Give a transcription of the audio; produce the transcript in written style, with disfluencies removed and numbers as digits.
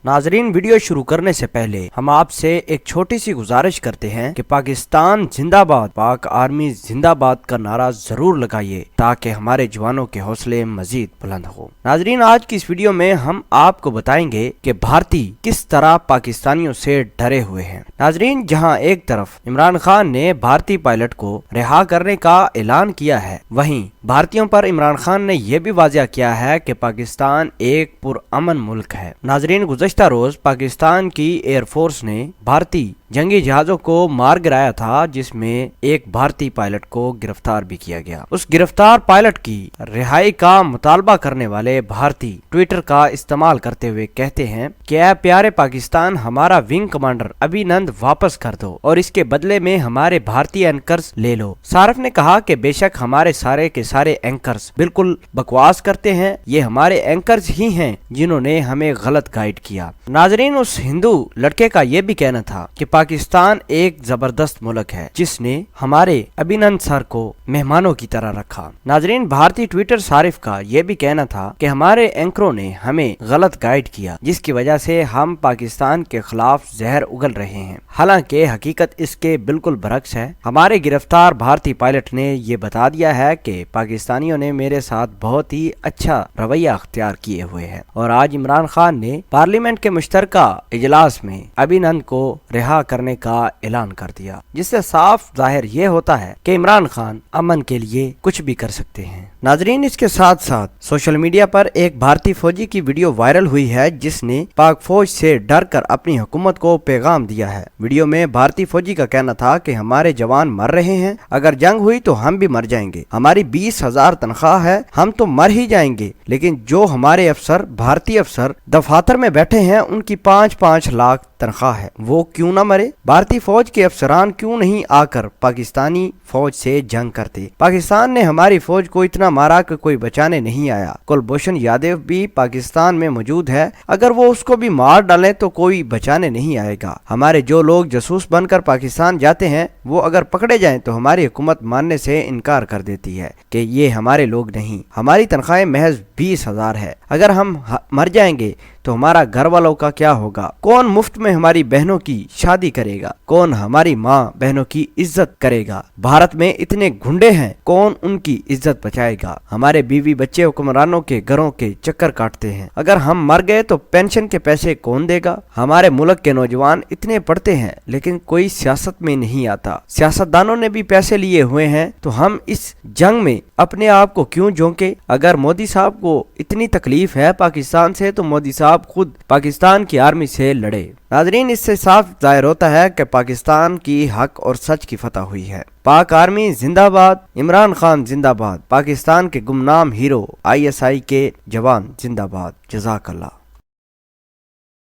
नाजरीन, वीडियो शुरू करने से पहले हम आपसे एक छोटी सी गुजारिश करते हैं कि पाकिस्तान जिंदाबाद, पाक आर्मी जिंदाबाद का नारा जरूर लगाइए ताकि हमारे जवानों के हौसले मजीद बुलंद हो। नाजरीन, आज की इस वीडियो में हम आपको बताएंगे कि भारतीय किस तरह पाकिस्तानियों से डरे हुए हैं। नाजरीन, जहां एक तरफ इमरान खान ने भारतीय पायलट को रिहा करने का ऐलान किया है, वहीं भारतीयों पर इमरान खान ने यह भी वाज़ेह किया है कि पाकिस्तान एक पुरअमन मुल्क है। नाजरीन, गुज़श्ता रोज पाकिस्तान की एयरफोर्स ने भारतीय जंगी जहाजों को मार गिराया था, जिसमें एक भारतीय पायलट को गिरफ्तार भी किया गया। उस गिरफ्तार पायलट की रिहाई का मुतालबा करने वाले भारतीय ट्विटर का इस्तेमाल करते हुए कहते हैं कि ऐ प्यारे पाकिस्तान, हमारा विंग कमांडर अभिनंदन वापस कर दो और इसके बदले में हमारे भारतीय एंकर्स ले लो। सारफ ने कहा कि बेशक हमारे सारे के सारे एंकर्स बिल्कुल बकवास करते हैं, ये हमारे एंकर्स ही हैं जिन्होंने हमें गलत गाइड किया। नाजरीन, उस हिंदू लड़के का ये भी कहना था कि पाकिस्तान एक जबरदस्त मुल्क है जिसने हमारे अभिनंदन सर को मेहमानों की तरह रखा। नाजरीन, भारतीय ट्विटर सारिफ का ये भी कहना था कि हमारे एंकरों ने हमें गलत गाइड किया, जिसकी वजह से हम पाकिस्तान के खिलाफ जहर उगल रहे हैं। हालांकि हकीकत इसके बिल्कुल बरक्स है। हमारे गिरफ्तार भारतीय पायलट ने ये बता दिया है कि पाकिस्तानियों ने मेरे साथ बहुत ही अच्छा रवैया अख्तियार किए हुए है और आज इमरान खान ने पार्लियामेंट के मुश्तरका इजलास में अभिनंदन को रिहा करने का ऐलान कर दिया, जिससे साफ जाहिर ये होता है कि इमरान खान अमन के लिए कुछ भी कर सकते हैं। नाजरीन, इसके साथ साथ सोशल मीडिया पर एक भारतीय फौजी की वीडियो वायरल हुई है जिसने पाक फौज से डर कर अपनी हुकूमत को पैगाम दिया है। वीडियो में भारतीय फौजी का कहना था कि हमारे जवान मर रहे हैं, अगर जंग हुई तो हम भी मर जाएंगे, हमारी 20,000 तनख्वाह है, हम तो मर ही जाएंगे, लेकिन जो हमारे अफसर भारतीय अफसर दफातर में बैठे हैं उनकी 5-5 लाख तनख्वाह है, वो क्यों ना मरे? भारतीय फौज के अफसरान क्यों नहीं आकर पाकिस्तानी फौज से जंग करते? पाकिस्तान ने हमारी फौज को इतना मारा कि कोई बचाने नहीं आया। कुलभूषण यादव भी पाकिस्तान में मौजूद है, अगर वो उसको भी मार डालें तो कोई बचाने नहीं आएगा। हमारे जो लोग जासूस बनकर पाकिस्तान जाते हैं वो अगर पकड़े जाएं तो हमारी हुकूमत मानने से इनकार कर देती है कि ये हमारे लोग नहीं। हमारी तनख्वाहें महज 20,000 है, अगर हम मर जाएंगे तो हमारा घर वालों का क्या होगा? कौन मुफ्त में हमारी बहनों की शादी करेगा? कौन हमारी माँ बहनों की इज्जत करेगा? भारत में इतने गुंडे हैं, कौन उनकी इज्जत बचाएगा? हमारे बीवी बच्चे हुक्मरानों के घरों के चक्कर काटते हैं, अगर हम मर गए तो पेंशन के पैसे कौन देगा? हमारे मुल्क के नौजवान इतने पढ़ते हैं लेकिन कोई सियासत में नहीं आता, सियासतदानों ने भी पैसे लिए हुए हैं, तो हम इस जंग में अपने आप को क्यों झोंके? अगर मोदी साहब को इतनी तकलीफ है पाकिस्तान से तो मोदी साहब खुद पाकिस्तान की आर्मी से लड़े। नाजरीन, इससे साफ जाहिर होता है कि पाकिस्तान की हक और सच की फतह हुई है। पाक आर्मी जिंदाबाद, इमरान खान जिंदाबाद, पाकिस्तान के गुमनाम हीरो ISI के जवान जिंदाबाद। जज़ाकल्लाह।